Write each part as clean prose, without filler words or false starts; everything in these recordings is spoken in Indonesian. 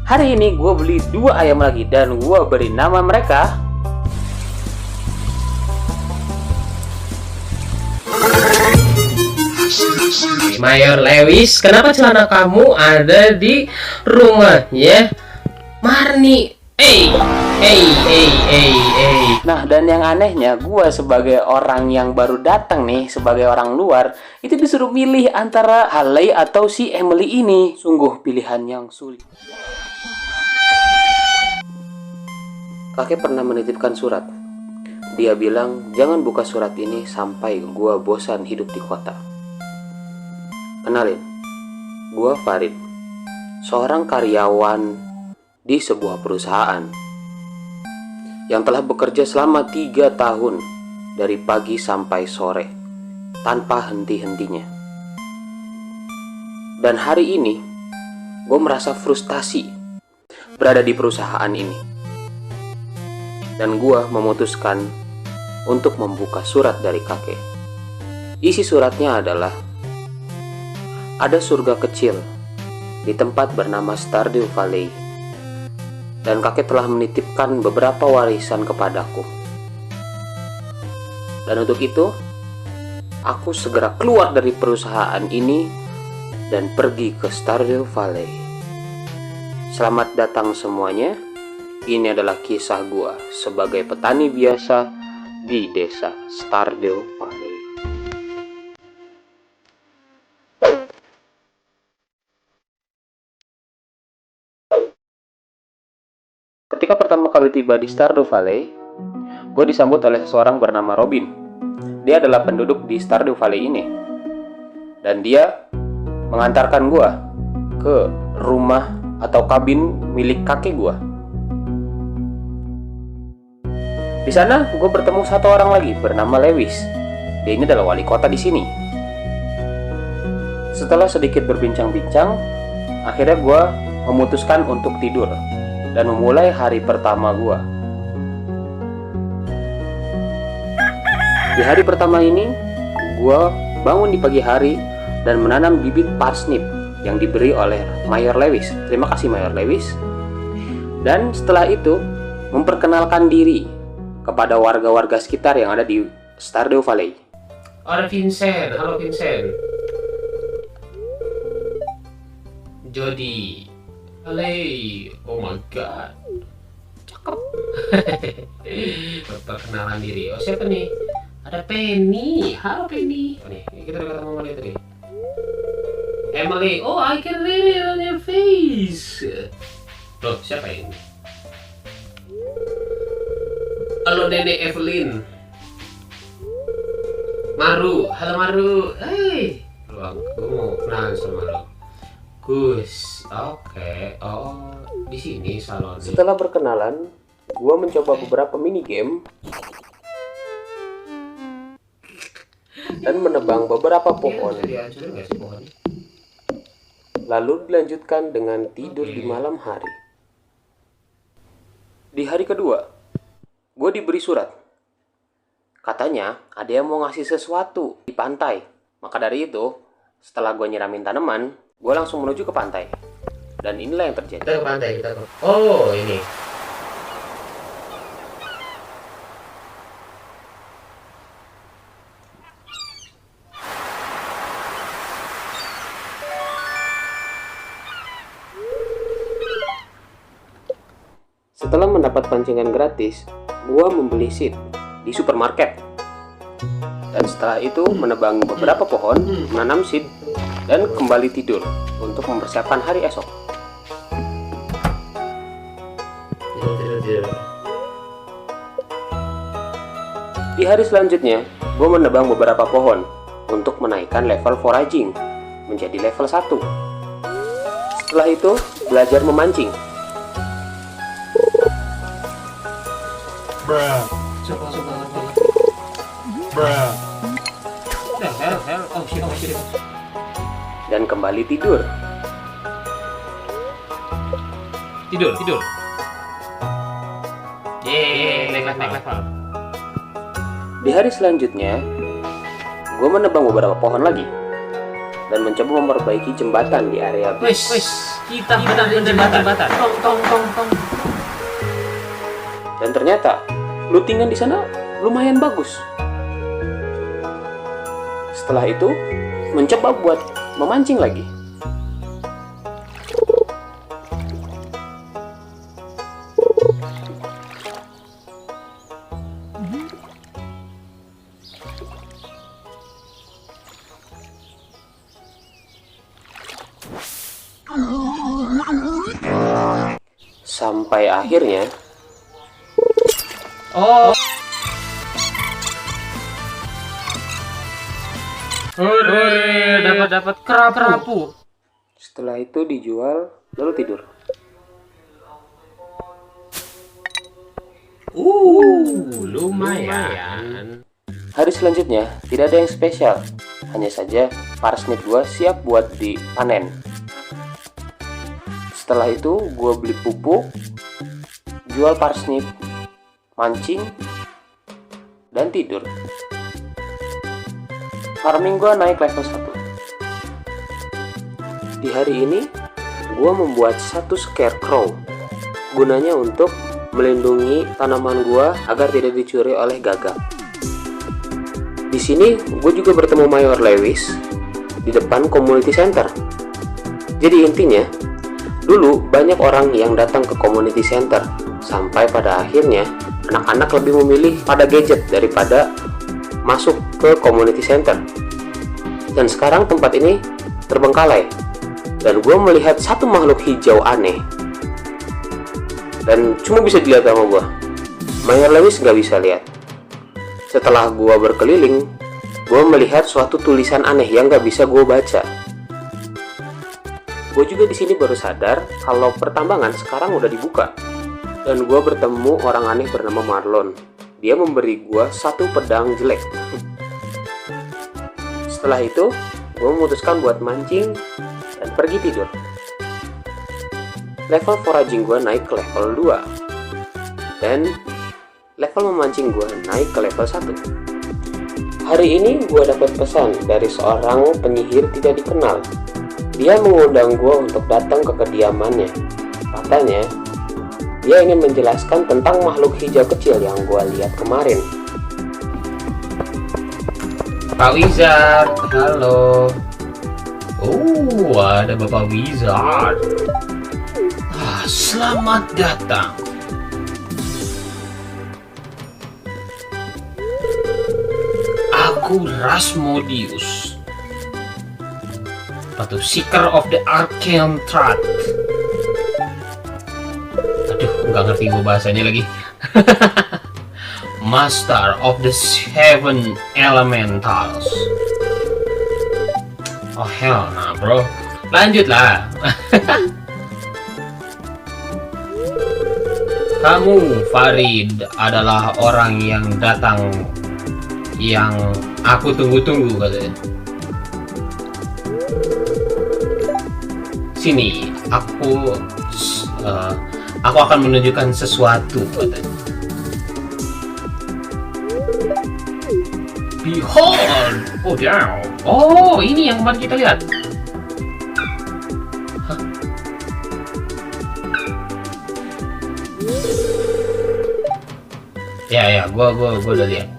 Hari ini gue beli 2 ayam lagi dan gue beri nama mereka Mayor Lewis, kenapa celana kamu ada di rumahnya Marni? Nah, dan yang anehnya, gue sebagai orang yang baru datang nih, sebagai orang luar, itu disuruh milih antara Haley atau si Emily ini. Sungguh pilihan yang sulit. Kakek pernah menitipkan surat. Dia bilang, jangan buka surat ini sampai gue bosan hidup di kota. Kenalin, gue Farid, seorang karyawan di sebuah perusahaan yang telah bekerja selama 3 tahun dari pagi sampai sore tanpa henti-hentinya. Dan hari ini gue merasa frustasi berada di perusahaan ini. Dan gue memutuskan untuk membuka surat dari kakek. Isi suratnya adalah, ada surga kecil di tempat bernama Stardew Valley, dan kakek telah menitipkan beberapa warisan kepadaku. Dan untuk itu, aku segera keluar dari perusahaan ini dan pergi ke Stardew Valley. Selamat datang semuanya. Ini adalah kisah gua sebagai petani biasa di desa Stardew Valley. Ketika pertama kali tiba di Stardew Valley, gue disambut oleh seseorang bernama Robin. Dia adalah penduduk di Stardew Valley ini. Dan dia mengantarkan gue ke rumah atau kabin milik kakek gue. Di sana gue bertemu satu orang lagi bernama Lewis. Dia ini adalah wali kota di sini. Setelah sedikit berbincang-bincang, akhirnya gue memutuskan untuk tidur dan memulai hari pertama gue. Di hari pertama ini, gue bangun di pagi hari dan menanam bibit parsnip yang diberi oleh Mayor Lewis. Terima kasih Mayor Lewis. Dan setelah itu, memperkenalkan diri kepada warga-warga sekitar yang ada di Stardew Valley. Ada Vincent, halo Vincent. Jody, Haley, oh my god, cakep. Perkenalan diri. Oh siapa nih? Ada Penny, halo Penny. Oh, nih kita udah ketemu sama dia tadi. Emily, oh I can read it on your face. Loh siapa ini? Halo Nenek Evelyn. Maru, halo Maru. Hey, gue mau kenalan sama Maru. Gus, oke. Oh, di sini salon. Setelah berkenalan, gue mencoba beberapa mini game dan menebang beberapa pohon. Lalu dilanjutkan dengan tidur di malam hari. Di hari kedua, gue diberi surat. Katanya ada yang mau ngasih sesuatu di pantai. Maka dari itu, setelah gue nyiramin tanaman, gue langsung menuju ke pantai. Dan inilah yang terjadi. Kita ke pantai, kita ke... Oh, ini. Setelah mendapat pancingan gratis, gue membeli seed di supermarket. Dan setelah itu menebang beberapa pohon, menanam seed, dan kembali tidur untuk mempersiapkan hari esok. Di hari selanjutnya, gue menebang beberapa pohon untuk menaikkan level foraging menjadi level 1. Setelah itu, belajar memancing. Bruh. Bruh. Oh shit. Dan kembali tidur. Tidur. Yeay, level. Di hari selanjutnya, gue menebang beberapa pohon lagi dan mencoba memperbaiki jembatan di area Wes, Kita benar-benar jembatan. Tong. Dan ternyata lootingan di sana lumayan bagus. Setelah itu, mencoba buat memancing lagi. Sampai akhirnya Oh. Hore, dapat kerapu. setelah itu dijual lalu tidur. Lumayan. Hari selanjutnya tidak ada yang spesial, hanya saja parsnip gua siap buat dipanen. Setelah itu gua beli pupuk, jual parsnip, mancing, dan tidur. Farming gua naik level 1. Di hari ini gua membuat satu scarecrow, gunanya untuk melindungi tanaman gua agar tidak dicuri oleh gagak. Di sini gue juga bertemu Mayor Lewis di depan community center. Jadi intinya, dulu banyak orang yang datang ke community center, sampai pada akhirnya anak-anak lebih memilih pada gadget daripada masuk ke community center. Dan sekarang tempat ini terbengkalai, dan gue melihat satu makhluk hijau aneh, dan cuma bisa dilihat sama gue. Mayor Lewis nggak bisa lihat. Setelah gua berkeliling, gua melihat suatu tulisan aneh yang gak bisa gua baca. Gua juga di sini baru sadar kalau pertambangan sekarang udah dibuka, dan gua bertemu orang aneh bernama Marlon. Dia memberi gua satu pedang jelek. Setelah itu, gua memutuskan buat mancing dan pergi tidur. Level foraging gua naik ke level 2, dan level memancing gue naik ke level 1. Hari ini gue dapat pesan dari seorang penyihir tidak dikenal. Dia mengundang gue untuk datang ke kediamannya. Katanya, dia ingin menjelaskan tentang makhluk hijau kecil yang gue lihat kemarin. Pak Wizard, halo. Oh, ada Bapak Wizard. Selamat datang. Aku Rasmodius, Seeker of the Arcane Truth. Aduh, nggak ngerti gue bahasanya lagi. Master of the Seven Elementals. Oh hell nah bro, lanjutlah. Kamu Farid adalah orang yang datang yang aku tunggu-tunggu katanya. Sini, aku akan menunjukkan sesuatu katanya. Behold! Oh damn! Oh, ini yang kemarin kita lihat. Hah? Ya, gua udah lihat.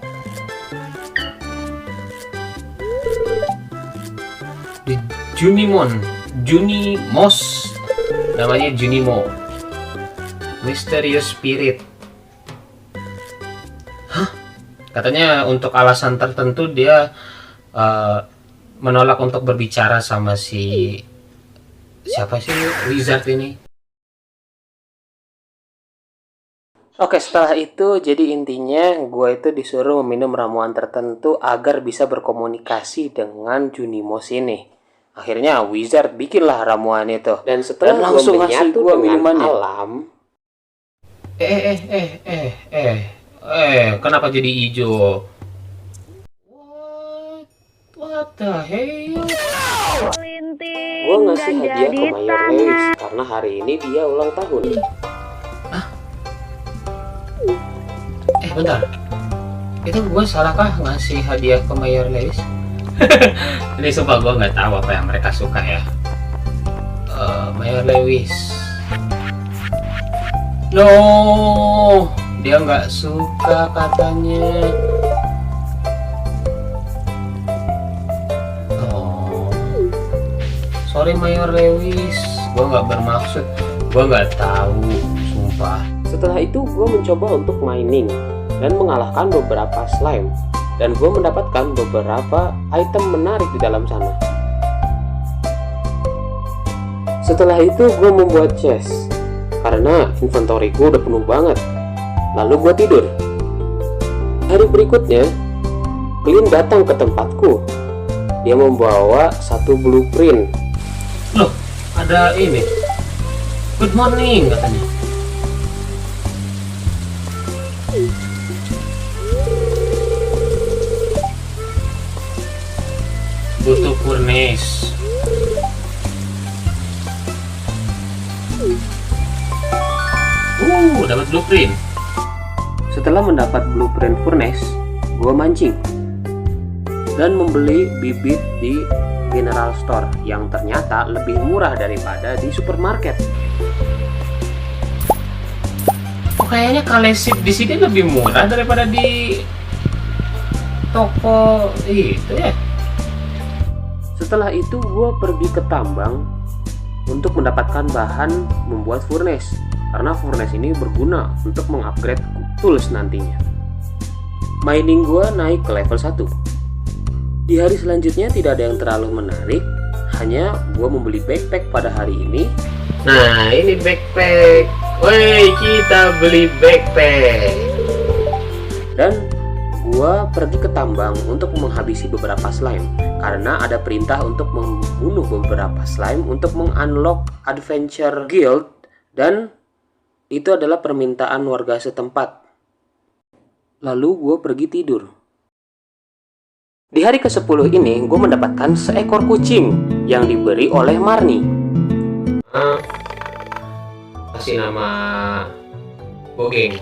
Di Junimos, namanya Junimo, Mysterious Spirit. Hah? Katanya untuk alasan tertentu dia menolak untuk berbicara sama siapa sih wizard ini. Oke, setelah itu jadi intinya gue itu disuruh meminum ramuan tertentu agar bisa berkomunikasi dengan Junimos ini. Akhirnya Wizard bikinlah ramuan itu, dan setelah langsung ngasih gue minumannya. Alam. Kenapa jadi hijau? What the hell? Gue ngasih hadiah ke Mayor Lewis karena hari ini dia ulang tahun. Bentar, itu gue salahkah ngasih hadiah ke Mayor Lewis? Ini sumpah gue nggak tahu apa yang mereka suka ya. Mayor Lewis. No, dia nggak suka katanya. Oh, sorry Mayor Lewis, gue nggak bermaksud, gue nggak tahu, sumpah. Setelah itu gue mencoba untuk mining dan mengalahkan beberapa slime, dan gue mendapatkan beberapa item menarik di dalam sana. Setelah itu gue membuat chest karena inventory gue udah penuh banget. Lalu gue tidur. Hari berikutnya Clint datang ke tempatku. Dia membawa satu blueprint. Loh, ada ini. Good morning katanya. Butuh furnace. Dapat blueprint. Setelah mendapat blueprint furnace, gue mancing dan membeli bibit di general store yang ternyata lebih murah daripada di supermarket. Oh, kayaknya kalesip di sini lebih murah daripada di toko itu ya. Setelah itu gue pergi ke tambang untuk mendapatkan bahan membuat furnace, karena furnace ini berguna untuk mengupgrade tools nantinya. Mining gue naik ke level 1. Di hari selanjutnya tidak ada yang terlalu menarik, hanya gue membeli backpack pada hari ini. Nah, ini backpack. Woi, kita beli backpack. Dan gue pergi ke tambang untuk menghabisi beberapa slime, karena ada perintah untuk membunuh beberapa slime untuk mengunlock adventure guild, dan itu adalah permintaan warga setempat. Lalu gue pergi tidur. Di hari ke-10 ini gue mendapatkan seekor kucing yang diberi oleh Marni. Kasih nama Bogeng.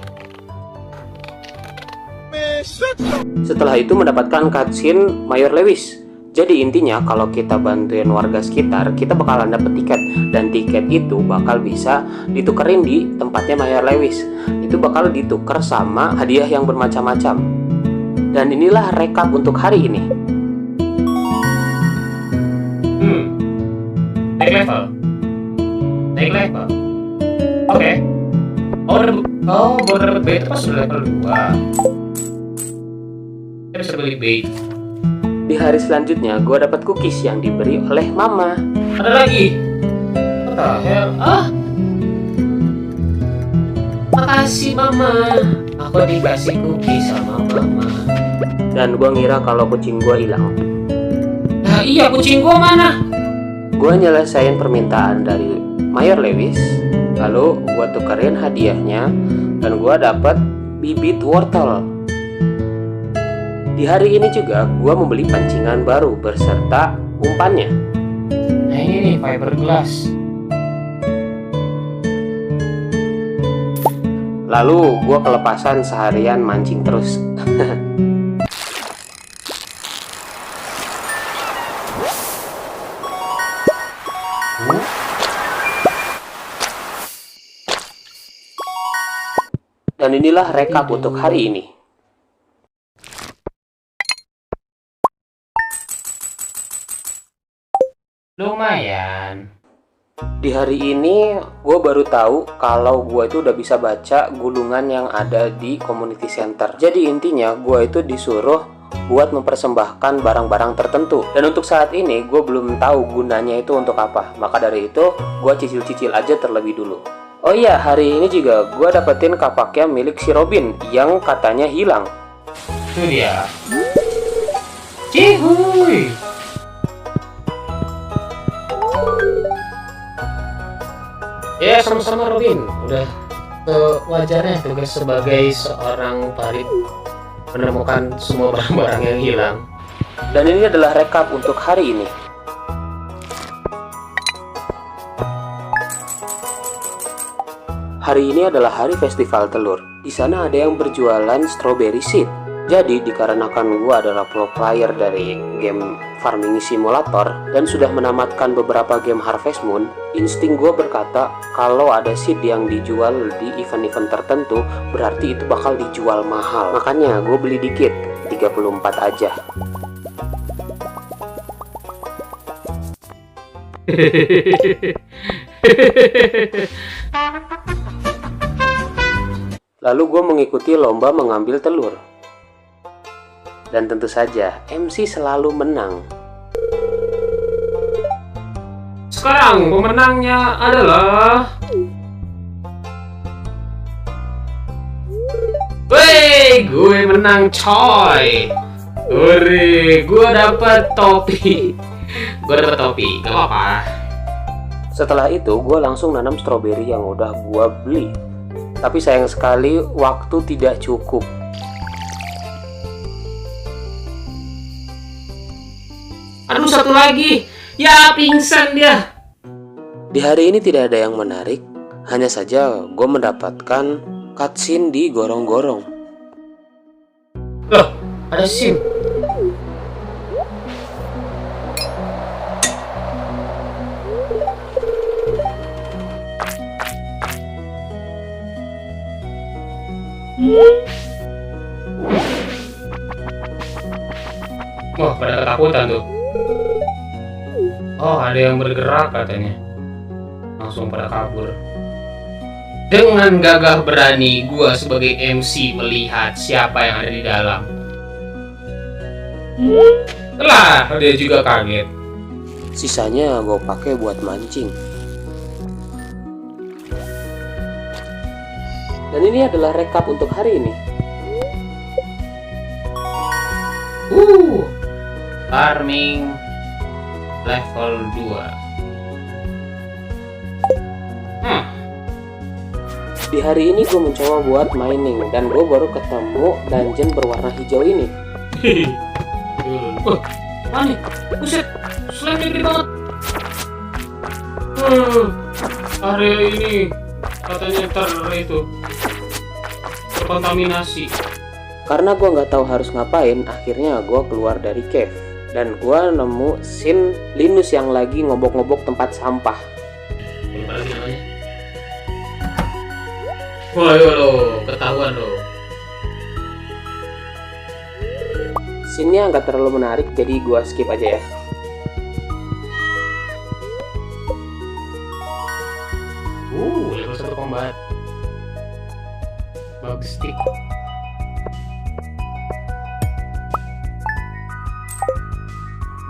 Setelah itu mendapatkan cutscene Mayor Lewis. Jadi intinya kalau kita bantuin warga sekitar, kita bakalan dapet tiket, dan tiket itu bakal bisa ditukerin di tempatnya Mayor Lewis. Itu bakal ditukar sama hadiah yang bermacam-macam. Dan inilah rekap untuk hari ini. Naik level. Naik level. Oke. Oh, baru dapet bait pas sudah level 2. Kita bisa beli bait. Di hari selanjutnya gue dapat cookies yang diberi oleh mama. Ada lagi. What the hell? Makasih mama. Aku dikasih cookies sama mama. Dan gue ngira kalau kucing gue hilang. Nah iya, kucing gua mana? Gue nyelesain permintaan dari Mayor Lewis, lalu gue tukerin hadiahnya, dan gue dapat bibit wortel. Di hari ini juga gue membeli pancingan baru berserta umpannya. Nah ini nih, fiberglass. Lalu gue kelepasan seharian mancing terus. Dan inilah rekap untuk hari ini. Lumayan. Di hari ini gue baru tahu kalau gue itu udah bisa baca gulungan yang ada di community center. Jadi intinya gue itu disuruh buat mempersembahkan barang-barang tertentu. Dan untuk saat ini gue belum tahu gunanya itu untuk apa. Maka dari itu gue cicil-cicil aja terlebih dulu. Oh iya, hari ini juga gue dapetin kapaknya milik si Robin yang katanya hilang. Itu dia. Cihuy. Ya sama-sama Robin. Udah wajarnya tugas sebagai seorang parit menemukan semua barang-barang yang hilang. Dan ini adalah rekap untuk hari ini. Hari ini adalah hari festival telur. Di sana ada yang berjualan strawberry seed. Jadi dikarenakan gue adalah pro player dari game farming simulator dan sudah menamatkan beberapa game Harvest Moon, insting gue berkata kalau ada seed yang dijual di event-event tertentu berarti itu bakal dijual mahal. Makanya gue beli dikit, 34 aja. Lalu gue mengikuti lomba mengambil telur. Dan tentu saja, MC selalu menang. Sekarang pemenangnya adalah... Wey, gue menang coy. Ure, gue dapet topi. Gue dapet topi, gak apa-apa. Setelah itu, gue langsung nanam stroberi yang udah gue beli. Tapi sayang sekali, waktu tidak cukup. Aduh, satu lagi. Ya, pingsan dia. Di hari ini tidak ada yang menarik. Hanya saja gue mendapatkan cutscene di gorong-gorong. Loh, ada SIM. Wah, pada ketakutan tuh. Oh, ada yang bergerak katanya. Langsung pada kabur. Dengan gagah berani, gua sebagai MC melihat siapa yang ada di dalam. Lah, dia juga kaget. Sisanya gue pakai buat mancing. Dan ini adalah rekap untuk hari ini. Farming level 2. Di hari ini gue mencoba buat mining dan gue baru ketemu dungeon berwarna hijau ini. Mana? Buset, slime gede banget. Area ini katanya ntar itu terkontaminasi. Karena gue nggak tahu harus ngapain, akhirnya gue keluar dari cave dan gue nemu scene Linus yang lagi ngobok-ngobok tempat sampah. Lupa lagi namanya. Wah, lo ketahuan lo. Scene-nya nggak terlalu menarik, jadi gue skip aja ya. Level 1 combat. Bug stick.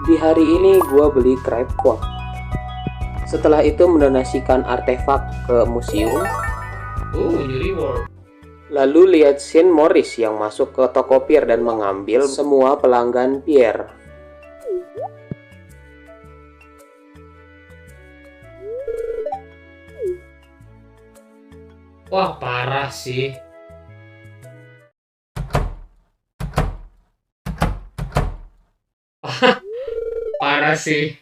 Di hari ini gue beli crab pot. Setelah itu mendonasikan artefak ke museum. New reward. Lalu lihat scene Morris yang masuk ke toko Pierre dan mengambil semua pelanggan Pierre. Wah, parah sih. Parah sih.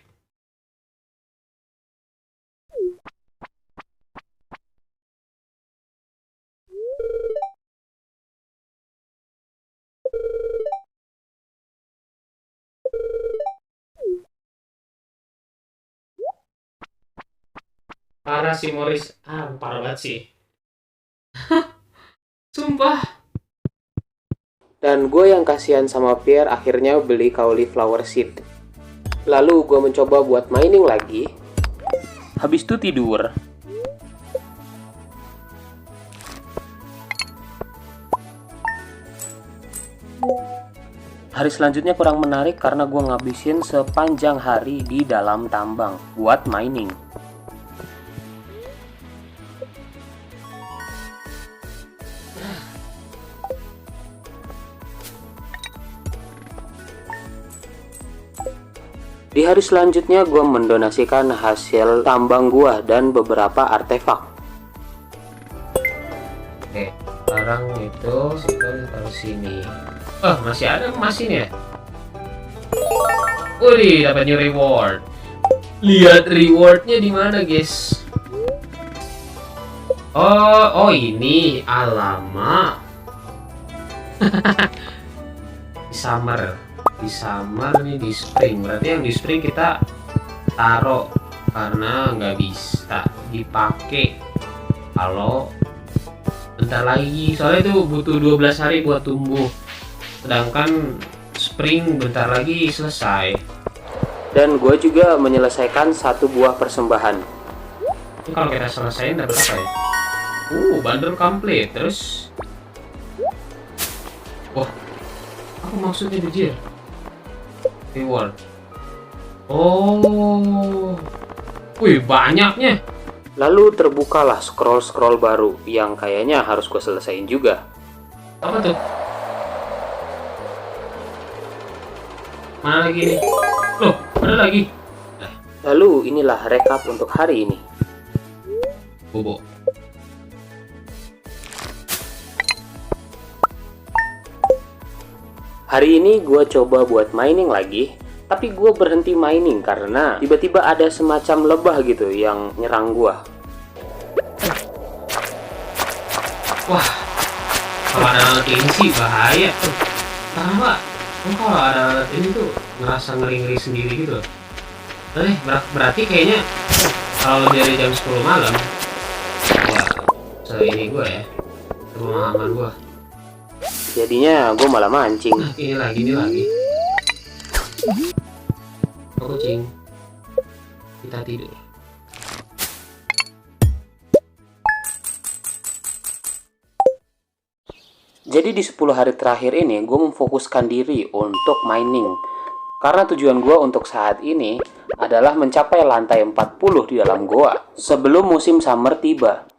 Parah sih Morris. Parah banget sih. Sumpah. Dan gue yang kasihan sama Pierre akhirnya beli cauliflower seed. Lalu gue mencoba buat mining lagi. Habis itu tidur. Hari selanjutnya kurang menarik karena gue ngabisin sepanjang hari di dalam tambang buat mining. Di hari selanjutnya gue mendonasikan hasil tambang gue dan beberapa artefak. Oke, sekarang itu taruh sini. Masih ada emas ini ya? Wih, dapat new reward. Lihat rewardnya di mana, guys? Oh ini alamak. summer. Di summer nih di spring. Berarti yang di spring kita taruh karena nggak bisa dipakai kalau bentar lagi. Soalnya itu butuh 12 hari buat tumbuh. Sedangkan spring bentar lagi selesai. Dan gue juga menyelesaikan satu buah persembahan. Ini kalau kita selesaiin dapat apa ya? Bundle complete. Terus wah, apa maksudnya bejir? Reward. Oh, wih banyaknya. Lalu terbukalah scroll-scroll baru yang kayaknya harus gue selesaiin juga. Apa tuh? Mana lagi nih? Loh, ada lagi. Lalu inilah rekap untuk hari ini. Bobo. Hari ini gue coba buat mining lagi, tapi gue berhenti mining karena tiba-tiba ada semacam lebah gitu yang nyerang gue. Wah, kalau ada alat ini sih bahaya tuh. Karena kalau ada alat ini tuh ngerasa ngeri-ngeri sendiri gitu. Berarti kayaknya kalau lebih dari jam 10 malam, wah, ini gue ya, pemahaman gue. Jadinya gue malah mancing. Nah, ini lagi. Kucing. Kita tidur. Jadi di 10 hari terakhir ini gue memfokuskan diri untuk mining. Karena tujuan gue untuk saat ini adalah mencapai lantai 40 di dalam goa sebelum musim summer tiba.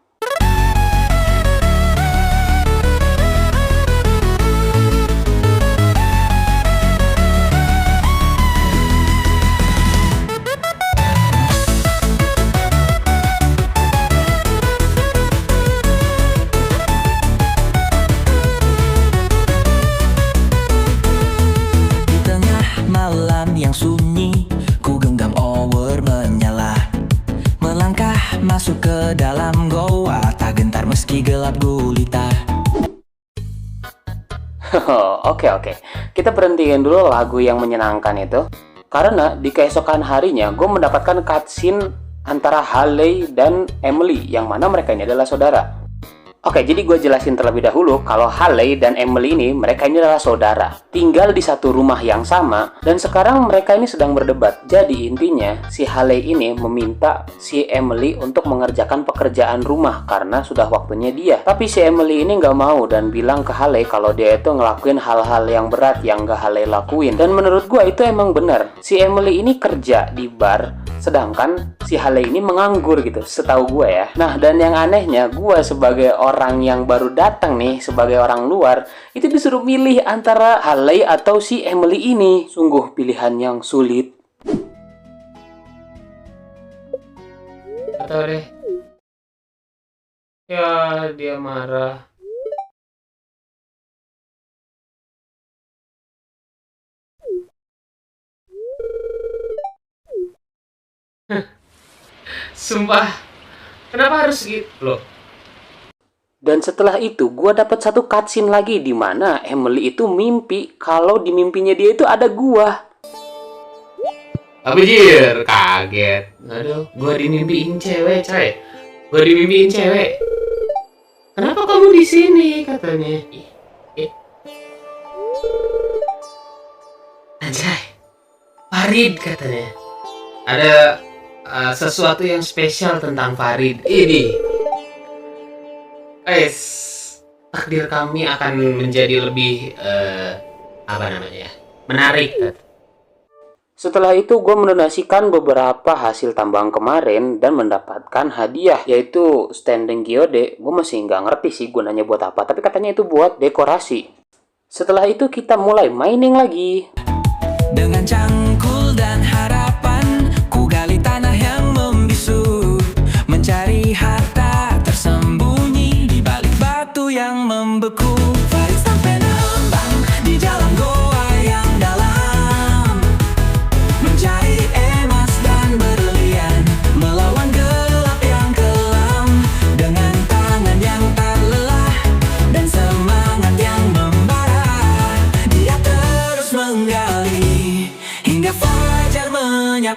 Yang sunyi, ku genggam over menyala. Melangkah masuk ke dalam goa, tak gentar meski gelap gulita. Oke. Kita berhentiin dulu lagu yang menyenangkan itu. Karena di keesokan harinya gue mendapatkan cutscene antara Haley dan Emily, yang mana mereka ini adalah saudara. Oke, jadi gue jelasin terlebih dahulu kalau Haley dan Emily ini, mereka ini adalah saudara. Tinggal di satu rumah yang sama, dan sekarang mereka ini sedang berdebat. Jadi intinya, si Haley ini meminta si Emily untuk mengerjakan pekerjaan rumah karena sudah waktunya dia. Tapi si Emily ini nggak mau dan bilang ke Haley kalau dia itu ngelakuin hal-hal yang berat yang nggak Haley lakuin. Dan menurut gue itu emang benar. Si Emily ini kerja di bar, sedangkan si Haley ini menganggur gitu, setahu gue ya. Nah, dan yang anehnya, gue sebagai orang yang baru datang nih, sebagai orang luar, itu disuruh milih antara Haley atau si Emily ini. Sungguh pilihan yang sulit. Gak tau deh. Ya, dia marah. Sumpah, kenapa harus gitu loh? Dan setelah itu gue dapat satu cutscene lagi di mana Emily itu mimpi kalau di mimpinya dia itu ada gua. Abjir, kaget. Aduh, gua dimimpiin cewek, coy. Gua dimimpiin cewek. Kenapa kamu di sini katanya? Anjay. Farid katanya. Ada sesuatu yang spesial tentang Farid. Ini. Guys, takdir kami akan menjadi lebih menarik. Setelah itu gue mendonasikan beberapa hasil tambang kemarin dan mendapatkan hadiah, yaitu standing geode. Gue masih nggak ngerti sih gunanya buat apa, tapi katanya itu buat dekorasi. Setelah itu kita mulai mining lagi. Dengan cangkul dan harapan, ku gali tanah yang membisu, mencari harta tersembunyi di balik batu yang membeku. Farid sampai nembang di jalan goa yang dalam, mencari emas dan berlian, melawan gelap yang kelam. Dengan tangan yang tak lelah dan semangat yang membara, dia terus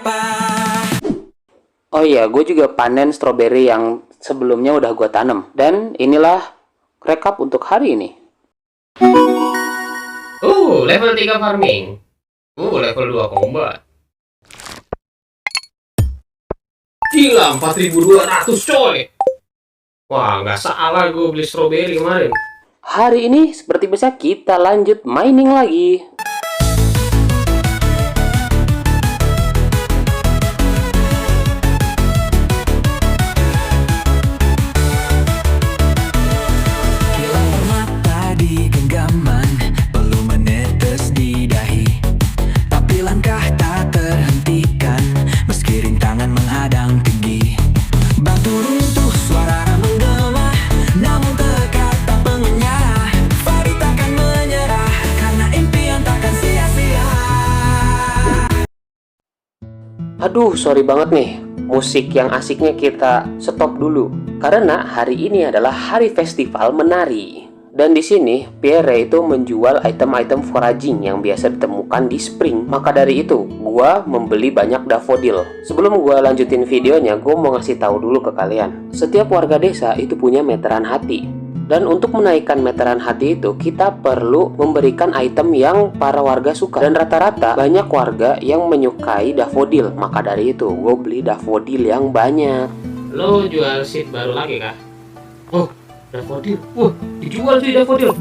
menyapa. Oh iya, gue juga panen stroberi yang sebelumnya udah gue tanam. Dan inilah rekap untuk hari ini. Level 3 farming. Level 2 combat. Gila, 4.200 coy. Wah, nggak salah gue beli stroberi kemarin. Hari ini seperti biasa kita lanjut mining lagi. Kilau mata di genggaman, belum menetes di dahi. Tapi langkah tak terhentikan, meski rintangan menghadang tinggi. Batu runtuh, suara menggema, namun tekad tak pengenyah. Farid takkan menyerah, karena impian takkan sia-sia. Aduh, sorry banget nih. Musik yang asiknya kita stop dulu. Karena hari ini adalah hari festival menari. Dan di sini, Pierre itu menjual item-item foraging yang biasa ditemukan di spring. Maka dari itu, gua membeli banyak daffodil. Sebelum gua lanjutin videonya, gua mau ngasih tahu dulu ke kalian. Setiap warga desa itu punya meteran hati. Dan untuk menaikkan meteran hati itu, kita perlu memberikan item yang para warga suka. Dan rata-rata banyak warga yang menyukai daffodil. Maka dari itu, gue beli daffodil yang banyak. Lo jual seed baru lagi kah? Oh, daffodil. Wah, dijual tuh daffodil.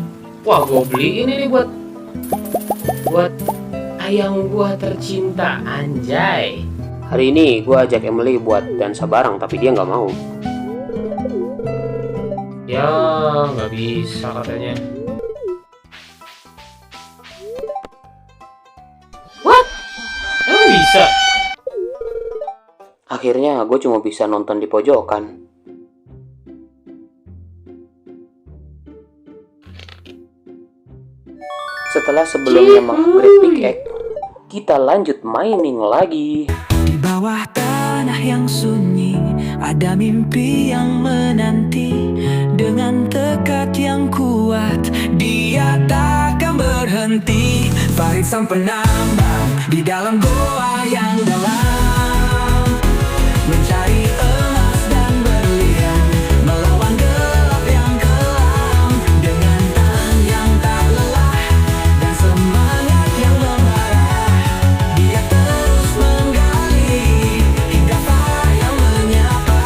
Wah, gue beli ini nih buat ayam gua tercinta, anjay. Hari ini gue ajak Emily buat dansa bareng, tapi dia nggak mau. Ya, nggak bisa katanya. What? Emang bisa? Akhirnya gue cuma bisa nonton di pojokan. Setelah sebelumnya mengupgrade pickaxe, kita lanjut mining lagi. Di bawah tanah yang sunyi, ada mimpi yang menanti. Dengan tekad yang kuat, dia takkan berhenti. Farid sang penambang di dalam goa yang dalam, mencari emas dan berlian, melawan gelap yang kelam. Dengan tangan yang tak lelah dan semangat yang membara, dia terus menggali hingga Farid yang menyapa.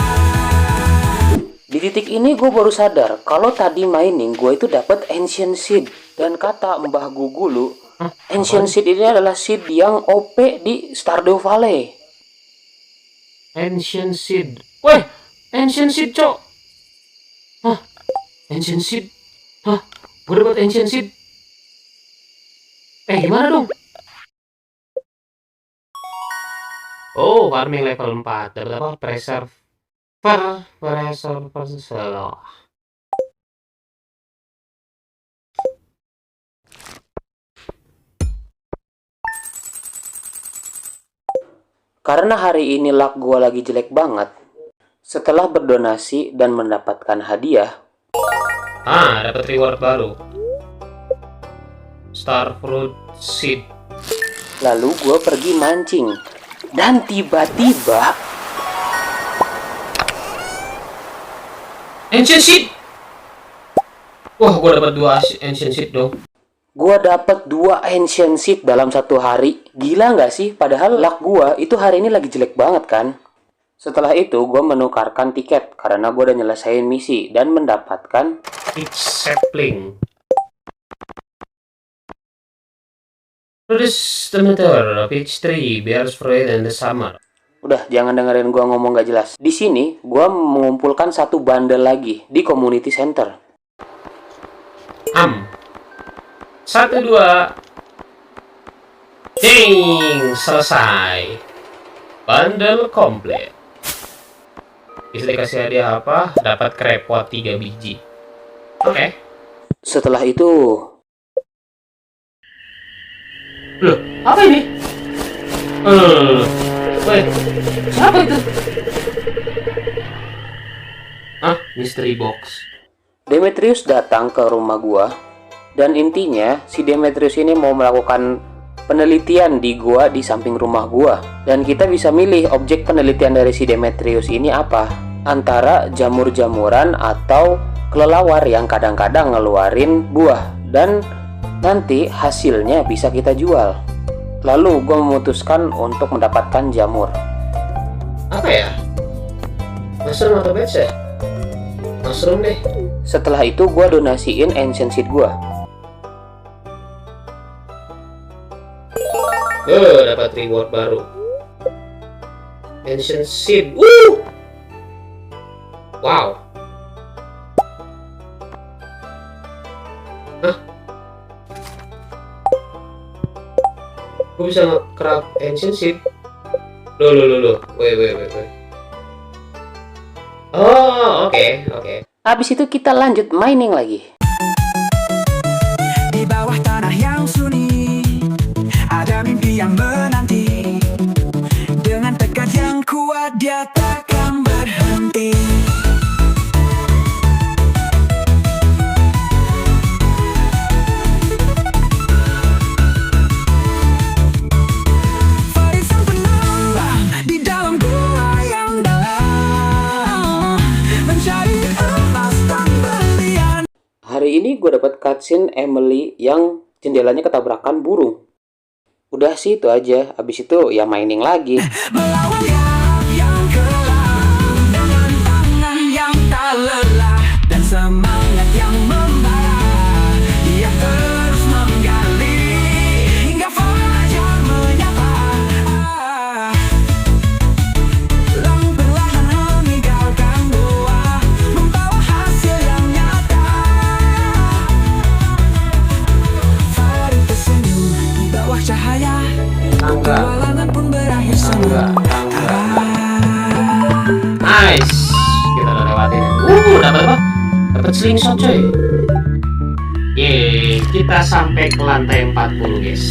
Di titik ini gue baru sadar kalau tadi mining gue itu dapat ancient seed. Dan kata Mbah Gugulu, ancient seed ini adalah seed yang OP di Stardew Valley. Ancient seed. Weh, ancient seed, cok. Hah? Ancient seed? Hah? Gue dapat ancient seed. Gimana dong? Oh, farming level 4. Dapat apa? Preserve. Karena hari ini luck gue lagi jelek banget, setelah berdonasi dan mendapatkan hadiah, Dapat reward baru. Starfruit seed. lalu gue pergi mancing. Dan tiba-tiba Ancient seed. Wah, gue dapat 2 ancient seed dong. gue dapet 2 ancient seed dalam satu hari. Gila nggak sih? Padahal luck gue itu hari ini lagi jelek banget kan. Setelah itu gue menukarkan tiket karena gue udah nyelesain misi dan mendapatkan Peach sapling. Produce tomato, peach tree, bears fruit in the summer. Udah, jangan dengerin gua ngomong gak jelas. Di sini, gua mengumpulkan satu bundle lagi di community center. 1, 2. Ding, selesai. Bundle komplit. Bisa dikasih hadiah apa? Dapat krepot 3 biji. Oke. Setelah itu, Loh, apa ini? Wait, siapa itu? Mystery box. Demetrius datang ke rumah gua. Dan intinya, si Demetrius ini mau melakukan penelitian di gua di samping rumah gua. Dan kita bisa milih objek penelitian dari si Demetrius ini apa, antara jamur-jamuran atau kelelawar yang kadang-kadang ngeluarin buah, dan nanti hasilnya bisa kita jual. Lalu gua memutuskan untuk mendapatkan jamur. Apa ya? Mushroom atau beds ya? Mushroom deh. Setelah itu gua donasiin ancient seed gua. Dapat reward baru. Ancient seed. Wow. Hah? Gue bisa nge-craft ancient seed. Loh. Wait. Oh, oke. Habis itu kita lanjut mining lagi. Di bawah tanah yang sunyi ada mimpi yang menanti. Dengan tekad yang kuat dia takkan berhenti. Barisan penambang di dalam gua yang dalam, mencari emas dan berlian. Hari ini gue dapat cutscene Emily yang jendelanya ketabrakan burung. Udah sih itu aja. Habis itu ya mining lagi. Melawan yang gelap dengan tangan yang tak lelah dan semangat yang membara. Dia terus menggali hingga fajar menyapa. Lalu perlahan meninggalkan gua, membawa hasil yang nyata. Farid tersenyum di bawah cahaya. Petualangan pun berakhir semua. Nice. Kita udah lewatin. Dapat apa? Dapat slingshot coy. Yeay, kita sampai ke lantai 40 guys.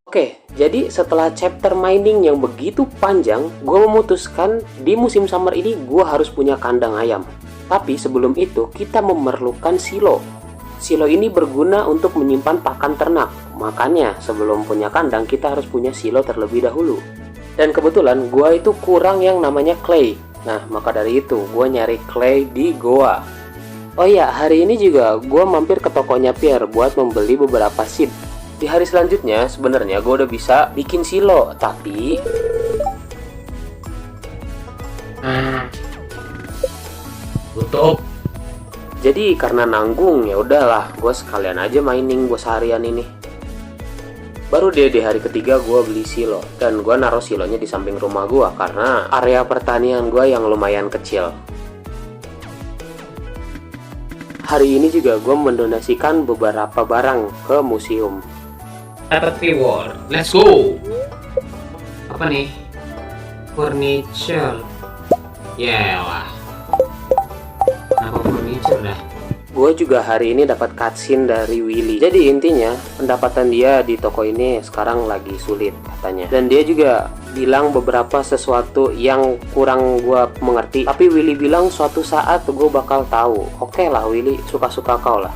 Oke, jadi setelah chapter mining yang begitu panjang, gue memutuskan di musim summer ini gue harus punya kandang ayam. Tapi sebelum itu kita memerlukan silo. Silo ini berguna untuk menyimpan pakan ternak. Makanya sebelum punya kandang kita harus punya silo terlebih dahulu. Dan kebetulan gua itu kurang yang namanya clay. Nah maka dari itu gua nyari clay di goa. Oh ya, hari ini juga gua mampir ke tokonya Pierre buat membeli beberapa seed. Di hari selanjutnya sebenarnya gua udah bisa bikin silo, tapi Tutup. jadi karena nanggung ya udahlah, gue sekalian aja mining gue seharian ini. Baru deh di hari ketiga gue beli silo, dan gue naruh silonya di samping rumah gue karena area pertanian gue yang lumayan kecil. Hari ini juga gue mendonasikan beberapa barang ke museum. Dapat reward. Let's go. Apa nih? Furniture. Yalah. Kenapa furniture dah? Gue juga hari ini dapat cutscene dari Willy. Jadi intinya pendapatan dia di toko ini sekarang lagi sulit katanya. Dan dia juga bilang beberapa sesuatu yang kurang gue mengerti. Tapi Willy bilang suatu saat gue bakal tahu. Oke lah Willy, suka-suka kau lah.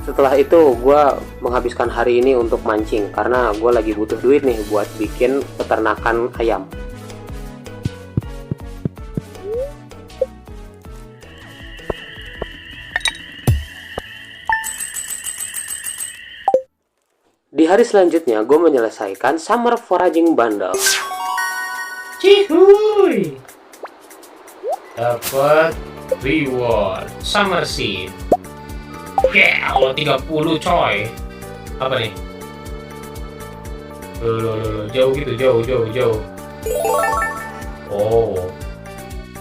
Setelah itu gue menghabiskan hari ini untuk mancing karena gue lagi butuh duit nih buat bikin peternakan ayam. Di hari selanjutnya, gue menyelesaikan Summer Foraging Bundle. Cihuy. Dapat reward Summer Seed. Allah 30 coy. Apa nih? Loh, jauh gitu, jauh. Oh.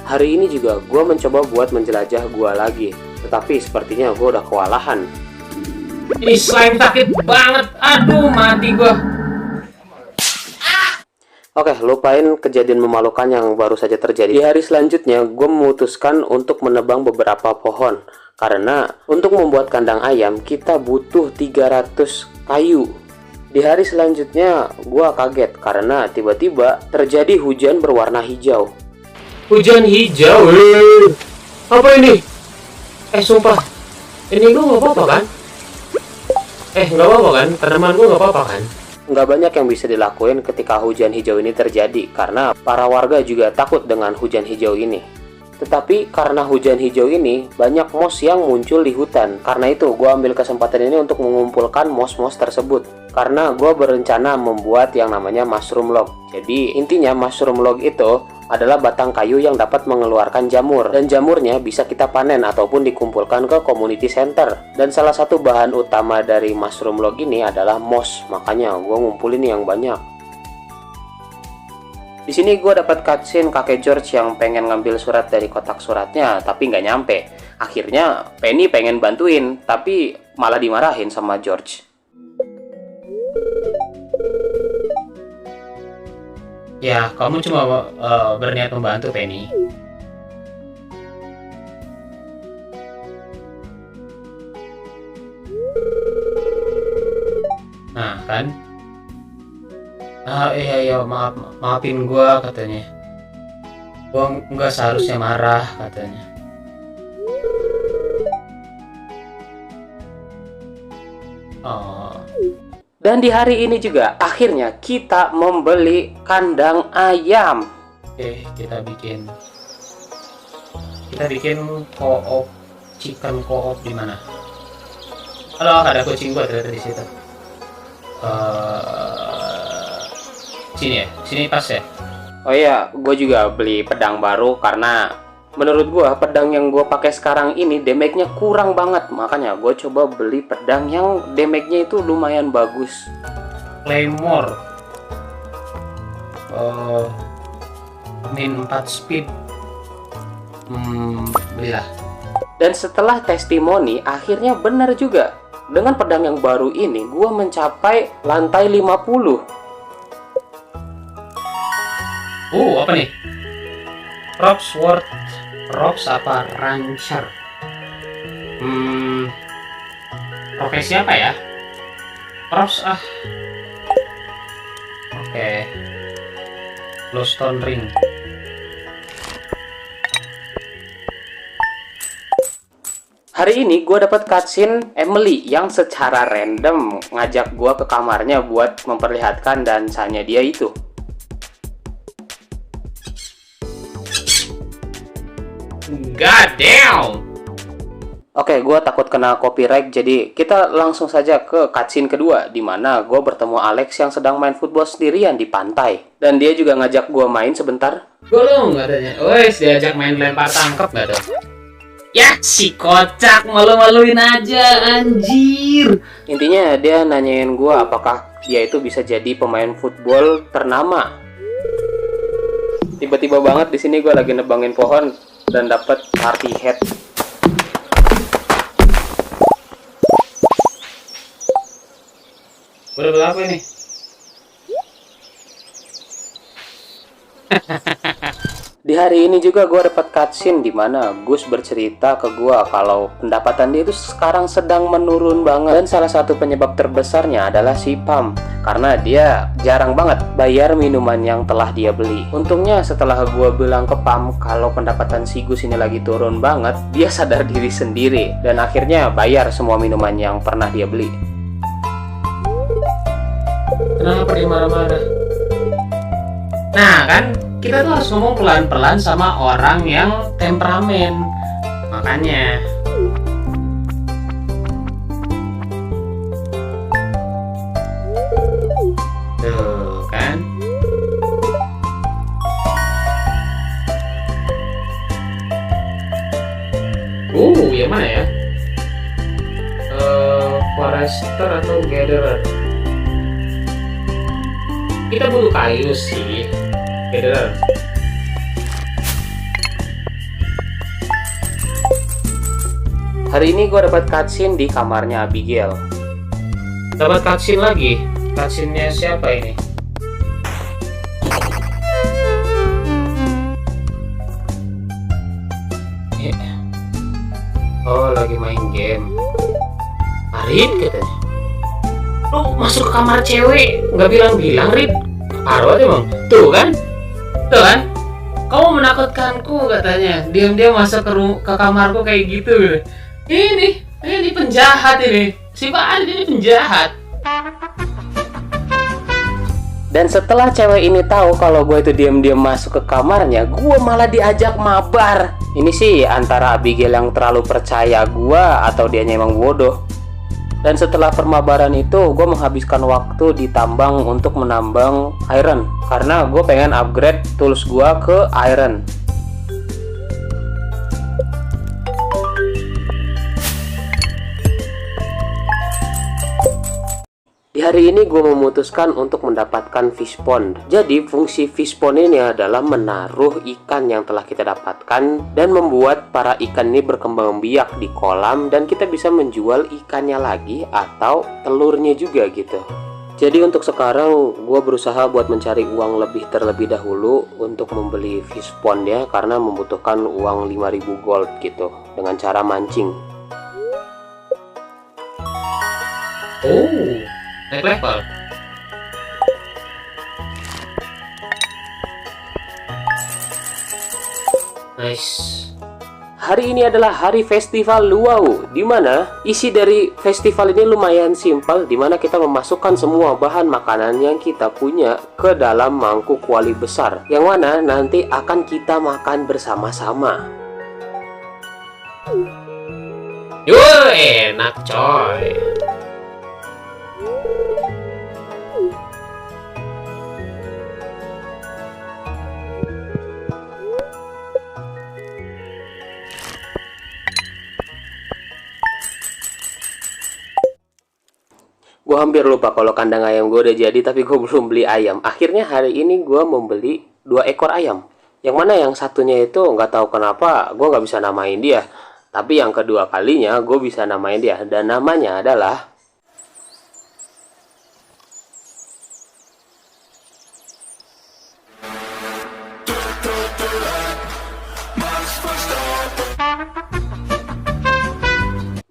Hari ini juga gue mencoba buat menjelajah gua lagi. Tetapi sepertinya gue udah kewalahan. Ini slime sakit banget. Aduh, mati gua. Oke, lupain kejadian memalukan yang baru saja terjadi. Di hari selanjutnya, gue memutuskan untuk menebang beberapa pohon. Karena untuk membuat kandang ayam, kita butuh 300 kayu. Di hari selanjutnya, gue kaget karena tiba-tiba terjadi hujan berwarna hijau. Hujan hijau. Apa ini? Sumpah, ini gue nggak apa-apa kan? Nggak apa-apa kan? Tanaman gue nggak apa-apa kan? Nggak banyak yang bisa dilakuin ketika hujan hijau ini terjadi, karena para warga juga takut dengan hujan hijau ini. Tetapi karena hujan hijau ini, banyak mos yang muncul di hutan. Karena itu, gue ambil kesempatan ini untuk mengumpulkan mos-mos tersebut. Karena gue berencana membuat yang namanya mushroom log. Jadi, intinya mushroom log itu adalah batang kayu yang dapat mengeluarkan jamur. Dan jamurnya bisa kita panen ataupun dikumpulkan ke community center. Dan salah satu bahan utama dari mushroom log ini adalah moss. Makanya gue ngumpulin yang banyak. Di sini gue dapat cutscene kakek George yang pengen ngambil surat dari kotak suratnya, tapi nggak nyampe. Akhirnya Penny pengen bantuin, tapi malah dimarahin sama George. Ya, kamu cuma berniat membantu, Penny. Nah, kan? Iya, maafin gua katanya. Gua nggak seharusnya marah katanya. Oh. Dan di hari ini juga akhirnya kita membeli kandang ayam. Oke, kita bikin co-op, chicken co-op di mana? Halo, ada kucing gua ternyata di situ. Sini pas ya. Oh iya, gue juga beli pedang baru karena menurut gue pedang yang gue pakai sekarang ini damage-nya kurang banget. Makanya gue coba beli pedang yang damage-nya itu lumayan bagus. Claymore. Min 4 speed. Belilah. Dan setelah testimoni, akhirnya benar juga. Dengan pedang yang baru ini, gue mencapai lantai 50. Apa nih? Props apa? Rancher. Profesi apa ya? Props Oke. Glowstone ring. Hari ini gue dapat cutscene Emily yang secara random ngajak gue ke kamarnya buat memperlihatkan dansanya dia itu. God damn. Oke, gue takut kena copyright, jadi kita langsung saja ke cutscene kedua, di mana gue bertemu Alex yang sedang main football sendirian di pantai. Dan dia juga ngajak gue main sebentar. Golong katanya. Wes, diajak main lempar tangkap nggak tuh? Ya, si kocak malu-maluin aja, anjir. Intinya dia nanyain gue apakah dia itu bisa jadi pemain football ternama. Tiba-tiba banget di sini gue lagi nebangin pohon dan dapat party head. Udah berapa ini? Di hari ini juga gue dapat cutscene di mana Gus bercerita ke gue kalau pendapatan dia itu sekarang sedang menurun banget. Dan salah satu penyebab terbesarnya adalah si Pam, karena dia jarang banget bayar minuman yang telah dia beli. Untungnya setelah gue bilang ke Pam kalau pendapatan si Gus ini lagi turun banget, dia sadar diri sendiri dan akhirnya bayar semua minuman yang pernah dia beli. Kenapa dia marah-marah? Nah kan, kita tuh harus ngomong pelan-pelan sama orang yang temperamen. Makanya tuh kan. Yang mana ya? Forester atau gatherer? Kita butuh kayu sih. Gatherer. Hari ini gue dapat cutscene di kamarnya Abigail. Dapat cutscene lagi. Cutscene-nya siapa ini? Oh, lagi main game. Arit katanya. Lu masuk ke kamar cewek nggak bilang-bilang, Rit? Parah emang. Tuh kan? Kamu menakutkanku katanya. Diam-diam masuk ke kamarku kayak gitu. Ini penjahat ini. Si Pak Adit ini penjahat. Dan setelah cewek ini tahu kalau gue itu diam-diam masuk ke kamarnya, gue malah diajak mabar. Ini sih antara Abigail yang terlalu percaya gue atau dianya emang bodoh. Dan setelah permabaran itu, gue menghabiskan waktu di tambang untuk menambang iron. Karena gue pengen upgrade tools gue ke iron. Di hari ini gue memutuskan untuk mendapatkan fish pond. Jadi fungsi fish pond ini adalah menaruh ikan yang telah kita dapatkan dan membuat para ikan ini berkembang biak di kolam, dan kita bisa menjual ikannya lagi atau telurnya juga gitu. Jadi untuk sekarang gue berusaha buat mencari uang lebih terlebih dahulu untuk membeli fish pond ya, karena membutuhkan uang 5.000 gold gitu dengan cara mancing. Oh, naik level. Nice. Hari ini adalah hari festival luau, di mana isi dari festival ini lumayan simpel, di mana kita memasukkan semua bahan makanan yang kita punya ke dalam mangkuk kuali besar, yang mana nanti akan kita makan bersama-sama. Yo, enak coy. Gue hampir lupa kalau kandang ayam gue udah jadi, tapi gue belum beli ayam. Akhirnya hari ini gue membeli 2 ekor ayam. Yang mana yang satunya itu nggak tahu kenapa gue nggak bisa namain dia. Tapi yang kedua kalinya gue bisa namain dia. Dan namanya adalah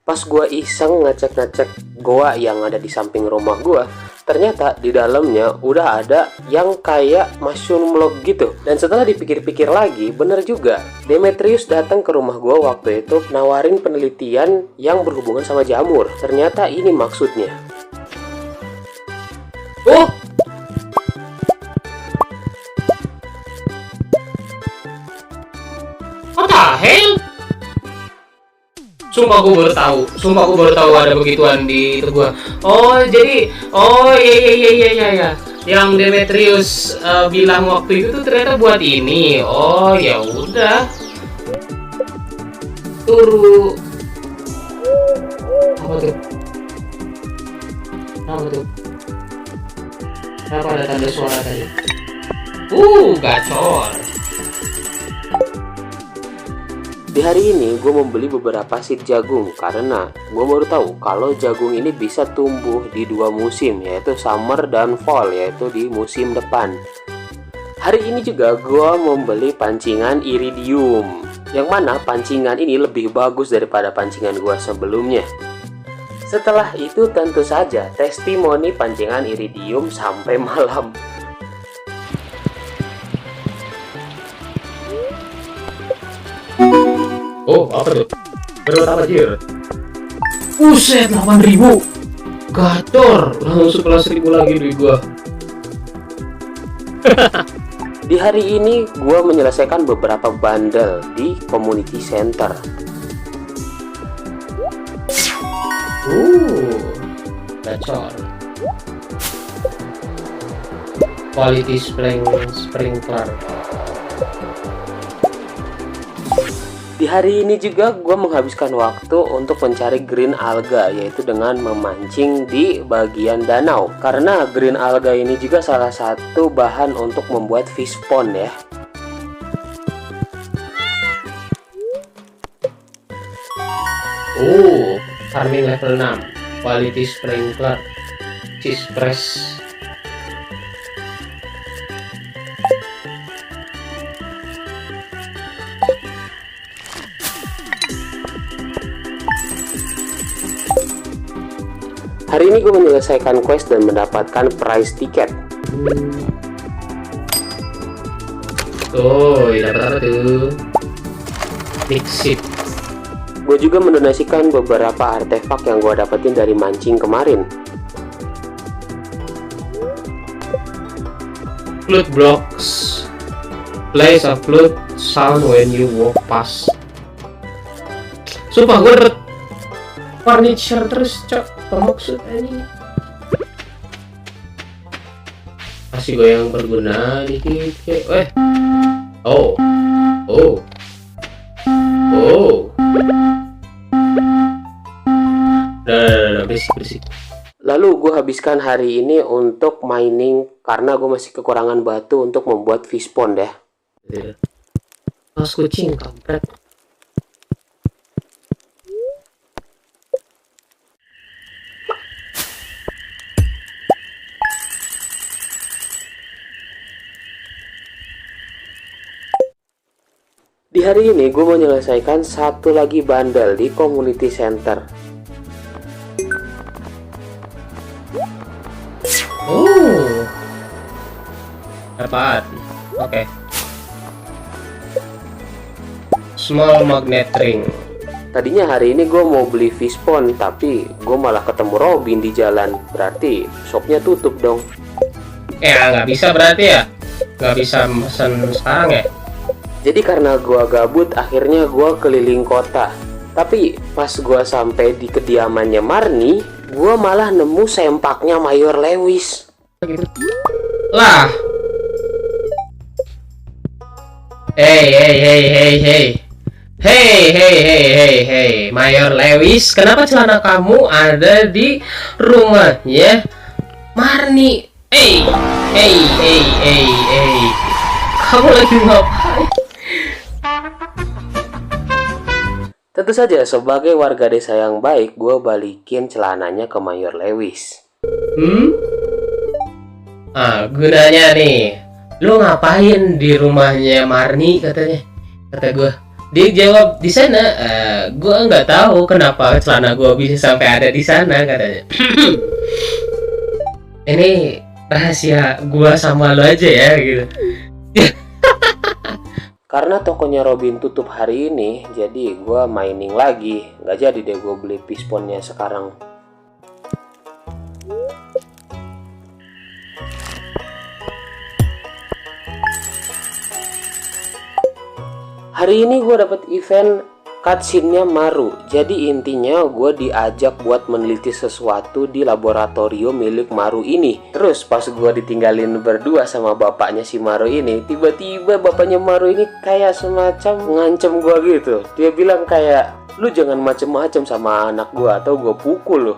pas gue iseng ngecek-ngecek goa yang ada di samping rumah gue, ternyata di dalamnya udah ada yang kayak mushroom log gitu. Dan setelah dipikir-pikir lagi, bener juga, Demetrius datang ke rumah gue waktu itu nawarin penelitian yang berhubungan sama jamur. Ternyata ini maksudnya. Oh, what the hell? Sumpah gue baru tahu ada begituan di itu gua. Oh jadi, iya. Yang Demetrius bilang waktu itu tuh ternyata buat ini. Oh ya udah. Turu. Apa tuh? Kenapa ada tanda suara tadi? Gacor. Di hari ini gue membeli beberapa seed jagung karena gue baru tahu kalau jagung ini bisa tumbuh di 2 musim, yaitu summer dan fall, yaitu di musim depan. Hari ini juga gue membeli pancingan iridium, yang mana pancingan ini lebih bagus daripada pancingan gue sebelumnya. Setelah itu tentu saja testimoni pancingan iridium sampai malam. Oh, apa tuh? Berapa jir? Buset, 8.000. Gacor, langsung kelas 1.000 lagi duit gua. Di hari ini gue menyelesaikan beberapa bundle di community center. Gacor. Quality sprinkler. Di hari ini juga gue menghabiskan waktu untuk mencari green alga, yaitu dengan memancing di bagian danau. Karena green alga ini juga salah satu bahan untuk membuat fish pond ya. Farming level 6. Quality sprinkler. Cheese press. Hari ini gue menyelesaikan quest dan mendapatkan prize ticket. Dapat apa tuh? Mixit. Gue juga mendonasikan beberapa artefak yang gue dapetin dari mancing kemarin. Flute blocks. Plays a flute sound when you walk past. Sumpah gue dapet furniture terus, cok. Maksud ini. Kasih gue yang berguna dikit, kayak. Oh. Udah, bersih. Lalu gue habiskan hari ini untuk mining karena gue masih kekurangan batu untuk membuat fish pond ya. Pas kucing, kampret. Di hari ini gue menyelesaikan satu lagi bundle di community center. Oh, dapat. Oke. Small magnet ring. Tadinya hari ini gue mau beli fish pond, tapi gue malah ketemu Robin di jalan. Berarti shopnya tutup dong. Nggak bisa berarti ya? Nggak bisa mesen sekarang ya? Jadi karena gue gabut, akhirnya gue keliling kota. Tapi pas gue sampai di kediamannya Marni, gue malah nemu sempaknya Mayor Lewis. Gitu. Lah. Hey, Mayor Lewis, kenapa celana kamu ada di rumahnya Marni? Hey. Kamu lagi ngapain? Tentu saja sebagai warga desa yang baik, gue balikin celananya ke Mayor Lewis. Gunanya nih, lu ngapain di rumahnya Marni katanya? Kata gue. Dia jawab di sana. Gue nggak tahu kenapa celana gue bisa sampai ada di sana katanya. Ini rahasia gue sama lu aja ya gitu. Karena tokonya Robin tutup hari ini, jadi gue mining lagi. Gak jadi deh gue beli fish pondnya sekarang. Hari ini gue dapet event cutscene-nya Maru. Jadi intinya gue diajak buat meneliti sesuatu di laboratorium milik Maru ini. Terus pas gue ditinggalin berdua sama bapaknya si Maru ini, tiba-tiba bapaknya Maru ini kayak semacam ngancem gue gitu. Dia bilang kayak, lu jangan macem-macem sama anak gue atau gue pukul lu.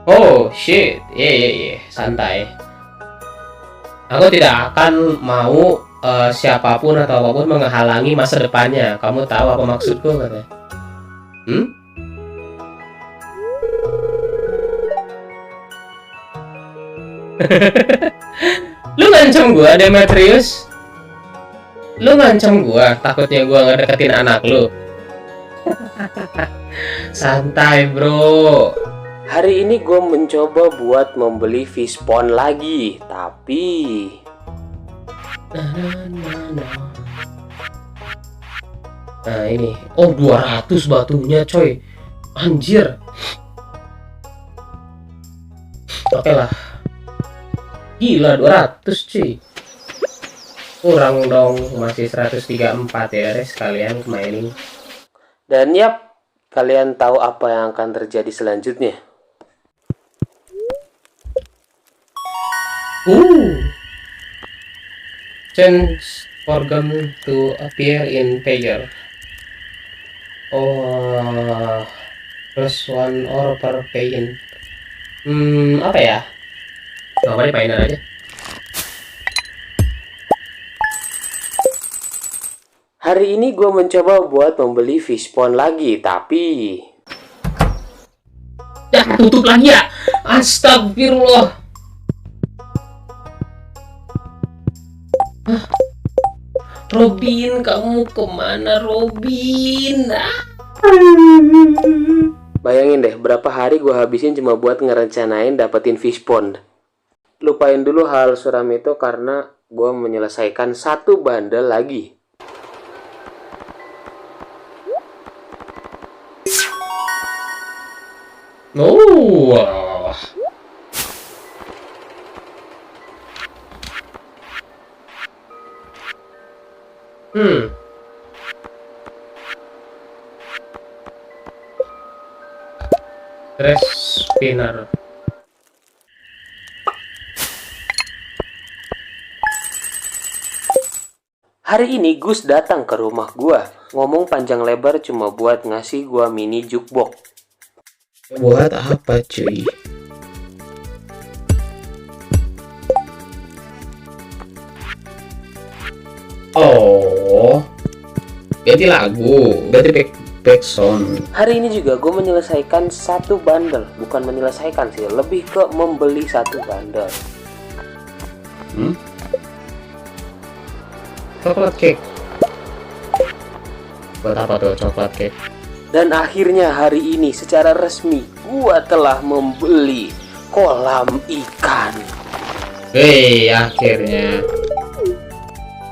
Oh shit, iya, santai. Aku tidak akan mau siapapun atau apapun menghalangi masa depannya. Kamu tahu apa maksudku katanya? Lu ngancam gua, Demetrius? Lu ngancam gua, takutnya gua ngedeketin anak lu? Santai bro. Hari ini gue mencoba buat membeli fish pond lagi, tapi nah ini, 200 batunya coy, anjir. Oke lah, gila 200 cuy, kurang dong, masih 134 ya guys, sekalian mainin. Dan yap, kalian tahu apa yang akan terjadi selanjutnya? Change organ to appear in pair. Plus one or per pain. Apa ya? Gak apa painan aja. Hari ini gue mencoba buat membeli fish pond lagi, tapi ya tutup lagi ya. Astagfirullah. Robin, kamu kemana Robin? bayangin deh berapa hari gue habisin cuma buat ngerencanain dapetin fish pond. Lupain dulu hal suram itu karena gue menyelesaikan satu bundle lagi. Oh. Stress spinner. Hari ini Gus datang ke rumah gua, ngomong panjang lebar cuma buat ngasih gua mini jukebox. Buat apa cuy? Oh, ganti lagu, ganti back sound. Hari ini juga gue menyelesaikan satu bundle, bukan menyelesaikan sih, lebih ke membeli satu bundle. Coklat cake. Buat apa tuh coklat cake? Dan akhirnya hari ini secara resmi gua telah membeli kolam ikan. Hei, akhirnya.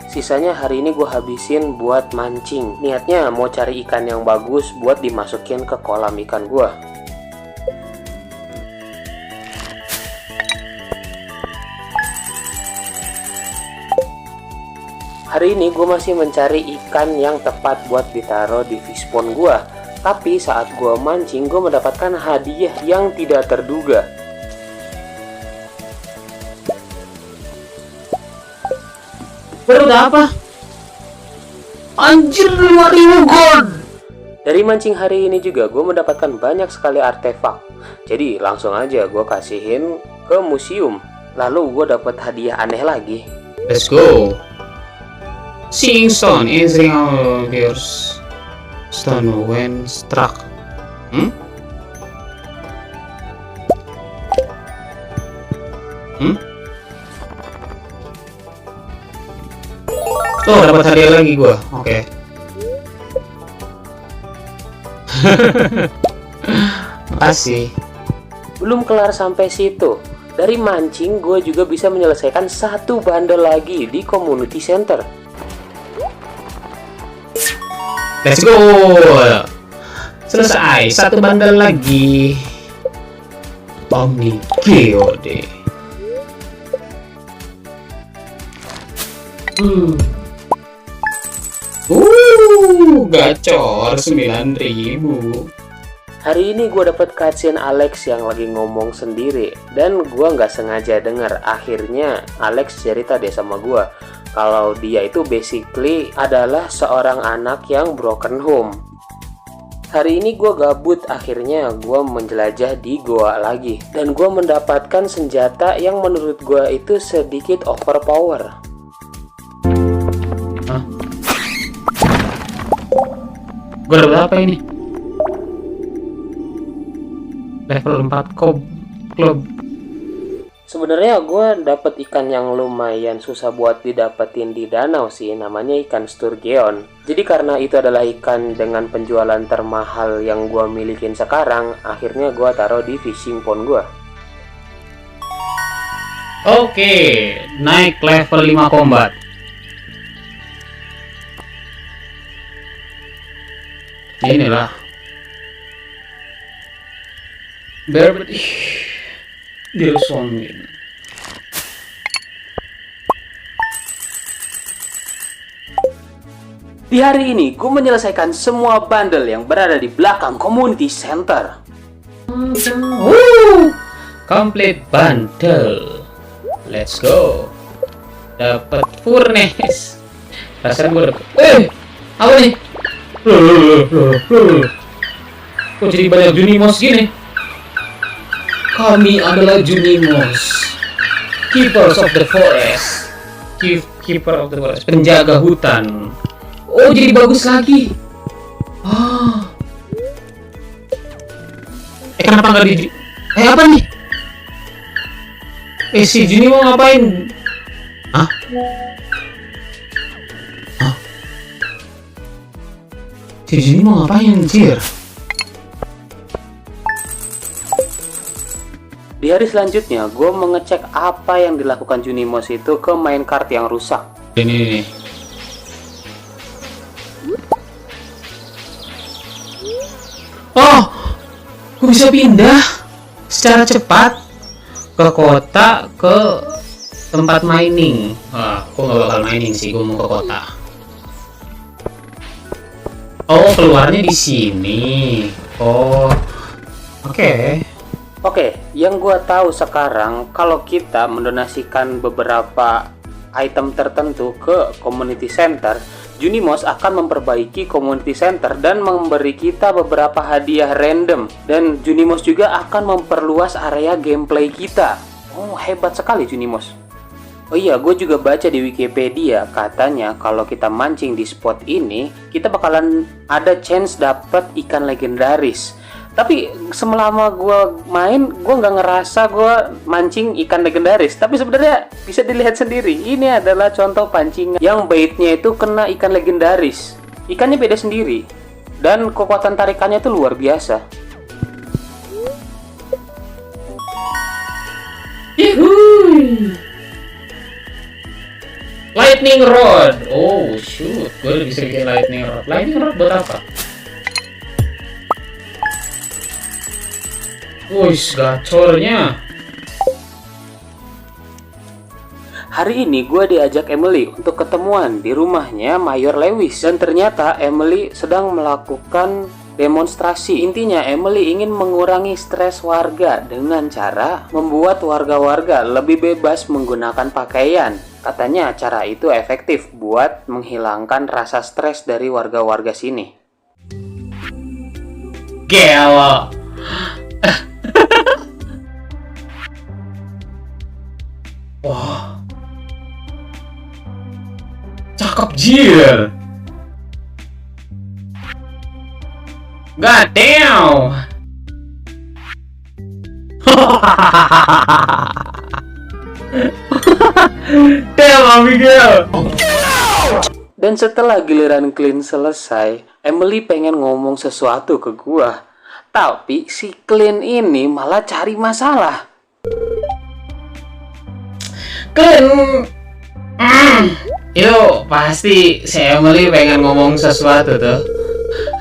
Sisanya hari ini gue habisin buat mancing. Niatnya mau cari ikan yang bagus buat dimasukin ke kolam ikan gue. Hari ini gue masih mencari ikan yang tepat buat ditaruh di fish pond gue. Tapi saat gue mancing, gue mendapatkan hadiah yang tidak terduga. Baru apa? Anjir, 5.000 gold. Dari mancing hari ini juga gue mendapatkan banyak sekali artefak. Jadi langsung aja gue kasihin ke museum. Lalu gue dapat hadiah aneh lagi. Let's go. Seeing stone entering all viewers. Stone when struck. Oh, dapat hadiah lagi gua. Oke. Makasih. Belum kelar sampai situ. Dari mancing gue juga bisa menyelesaikan satu bundle lagi di community center. Let's go. Selesai, satu bundle lagi. Omni Geode. Gacor 9.000. Hari ini gue dapet cutscene Alex yang lagi ngomong sendiri. Dan gue nggak sengaja denger. Akhirnya Alex cerita deh sama gue kalau dia itu basically adalah seorang anak yang broken home. Hari ini gue gabut, akhirnya gue menjelajah di goa lagi. Dan gue mendapatkan senjata yang menurut gue itu sedikit overpower. Gue dapet apa ini? Level 4 club. Sebenarnya gue dapet ikan yang lumayan susah buat didapetin di danau sih, namanya ikan sturgeon. Jadi karena itu adalah ikan dengan penjualan termahal yang gue milikin sekarang, akhirnya gue taruh di fishing pond gue. Oke, naik level 5 combat. Inilah Berbet Dilsongin. Di hari ini gue menyelesaikan semua bundle yang berada di belakang community center. Complete bundle. Let's go. Dapat furnace. Rasanya gue dapet. Apa nih? Kok jadi banyak Junimos gini? Kami adalah Junimos, Keepers of the Forest. Keeper of the Forest, penjaga hutan. Oh, jadi bagus lagi. Kenapa nggak di... apa nih? Si Junimo ngapain? Si Junimo ngapain, anjir? Di hari selanjutnya, gue mengecek apa yang dilakukan Junimos itu ke minecart yang rusak. Ini nih. Oh, Gue bisa pindah secara cepat ke kota, ke tempat mining. Gue gak bakal mining sih, gue mau ke kota. Oh, keluarnya di sini. Oh, oke. Oke, yang gua tahu sekarang kalau kita mendonasikan beberapa item tertentu ke community center, Junimos akan memperbaiki community center dan memberi kita beberapa hadiah random, dan Junimos juga akan memperluas area gameplay kita. Oh, hebat sekali Junimos. Oh iya, gue juga baca di Wikipedia katanya kalau kita mancing di spot ini, kita bakalan ada chance dapat ikan legendaris. Tapi selama gue main, gue nggak ngerasa gue mancing ikan legendaris. Tapi sebenarnya bisa dilihat sendiri. Ini adalah contoh pancingan yang baitnya itu kena ikan legendaris. Ikannya beda sendiri. Dan kekuatan tarikannya itu luar biasa. Yuhuy. Lightning Rod. Oh shoot, gue udah bisa bikin Lightning Rod. Lightning Rod buat apa? Wush, gacornya. Hari ini gue diajak Emily untuk ketemuan di rumahnya Mayor Lewis. Dan ternyata Emily sedang melakukan demonstrasi. Intinya Emily ingin mengurangi stres warga dengan cara membuat warga-warga lebih bebas menggunakan pakaian. Katanya cara itu efektif buat menghilangkan rasa stres dari warga-warga sini. Gila. Wah, cakep jir. God damn. Damn, Abigail. Dan setelah giliran Clint selesai, Emily pengen ngomong sesuatu ke gua. Tapi si Clint ini malah cari masalah. Clint, itu pasti si Emily pengen ngomong sesuatu tuh.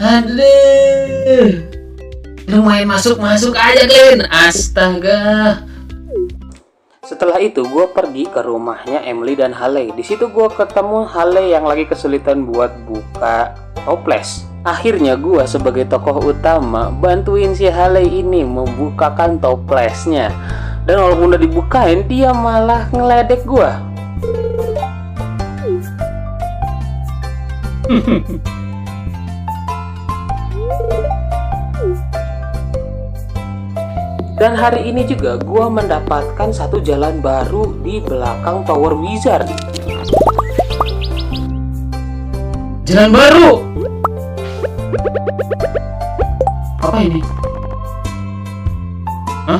Aduh, lu main masuk aja Clint. Astaga. Setelah itu gue pergi ke rumahnya Emily dan Haley. Di situ gue ketemu Haley yang lagi kesulitan buat buka toples. Akhirnya gue sebagai tokoh utama bantuin si Haley ini membukakan toplesnya. Dan walaupun udah dibukain, dia malah ngeledek gue. Dan hari ini juga gue mendapatkan satu jalan baru di belakang Tower Wizard. Jalan baru. Apa ini? Hah?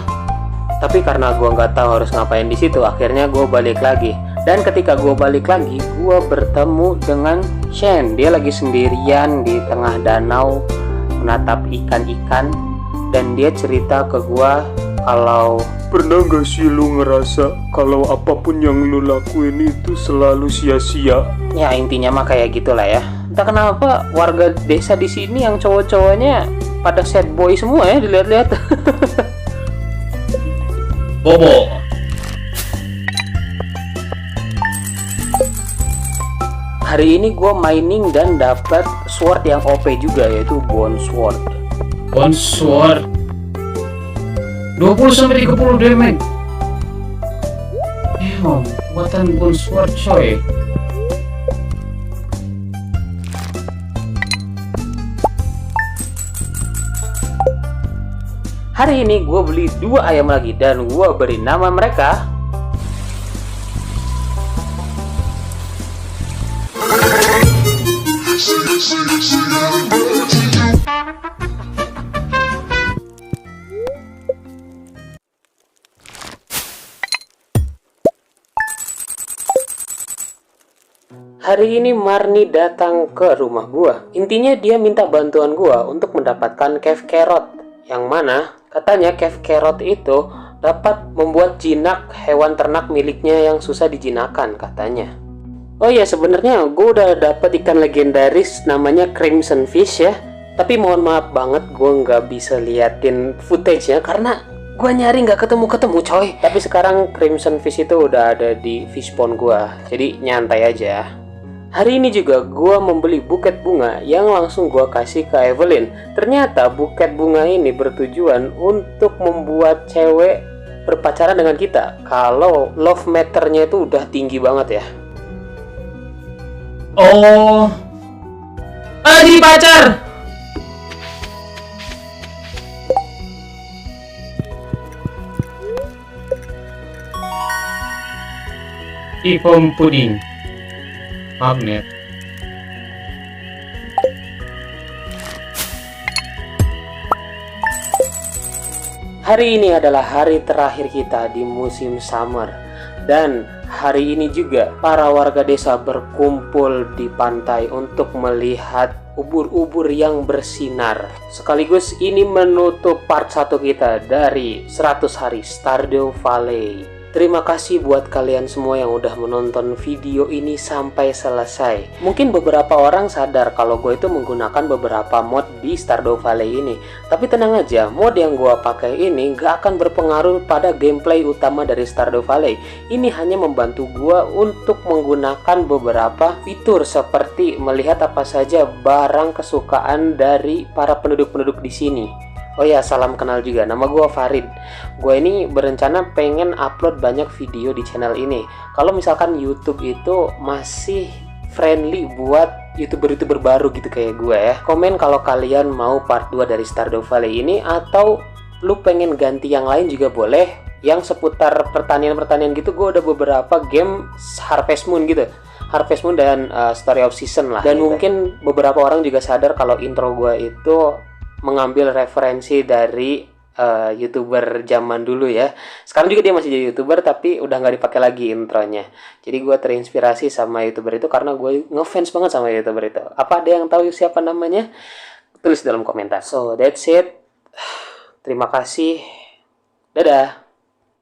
Tapi karena gue nggak tahu harus ngapain di situ, akhirnya gue balik lagi. Dan ketika gue balik lagi, gue bertemu dengan Shen. Dia lagi sendirian di tengah danau menatap ikan-ikan. Dan dia cerita ke gue kalau, pernah gak sih lu ngerasa kalau apapun yang lu lakuin itu selalu sia-sia? ya intinya mah kayak gitulah ya. Entah kenapa warga desa di sini yang cowok-cowoknya pada sad boy semua ya, dilihat-lihat. Bobo. Hari ini gue mining dan dapat sword yang OP juga, yaitu Bone Sword. Bone Sword 20-30 damage. Buatan Bone Sword coy. Hari ini gue beli 2 ayam lagi dan gue beri nama mereka Hari ini Marni datang ke rumah gua. Intinya dia minta bantuan gua untuk mendapatkan cave carrot, yang mana katanya cave carrot itu dapat membuat jinak hewan ternak miliknya yang susah dijinakan katanya. Oh ya, sebenarnya gua udah dapat ikan legendaris namanya Crimson Fish ya. Tapi mohon maaf banget gue nggak bisa liatin footage-nya karena gue nyari nggak ketemu coy. Tapi sekarang Crimson Fish itu udah ada di fishpond gue, jadi nyantai aja. Hari ini juga gue membeli buket bunga yang langsung gue kasih ke Evelyn. Ternyata buket bunga ini bertujuan untuk membuat cewek berpacaran dengan kita kalau love meternya itu udah tinggi banget ya. Oh, jadi pacar. Ipom puding magnet. Hari ini adalah hari terakhir kita di musim summer. Dan hari ini juga para warga desa berkumpul di pantai untuk melihat ubur-ubur yang bersinar. Sekaligus ini menutup part 1 kita dari 100 hari Stardew Valley. Terima kasih buat kalian semua yang udah menonton video ini sampai selesai. Mungkin beberapa orang sadar kalau gue itu menggunakan beberapa mod di Stardew Valley ini. Tapi tenang aja, mod yang gue pakai ini gak akan berpengaruh pada gameplay utama dari Stardew Valley. Ini hanya membantu gue untuk menggunakan beberapa fitur seperti melihat apa saja barang kesukaan dari para penduduk-penduduk di sini. Oh ya, salam kenal juga, nama gue Farid. Gue ini berencana pengen upload banyak video di channel ini. Kalau misalkan YouTube itu masih friendly buat YouTuber-YouTuber baru gitu kayak gue ya. Komen kalau kalian mau part 2 dari Stardew Valley ini, atau lu pengen ganti yang lain juga boleh. Yang seputar pertanian-pertanian gitu, gue udah beberapa game Harvest Moon gitu. Harvest Moon dan Story of Season lah. Dan mungkin beberapa orang juga sadar kalau intro gue itu mengambil referensi dari YouTuber zaman dulu ya. Sekarang juga dia masih jadi YouTuber tapi udah nggak dipakai lagi intronya. Jadi gue terinspirasi sama YouTuber itu karena gue ngefans banget sama YouTuber itu. Apa ada yang tahu siapa namanya? Tulis dalam komentar. So that's it. Terima kasih. Dadah.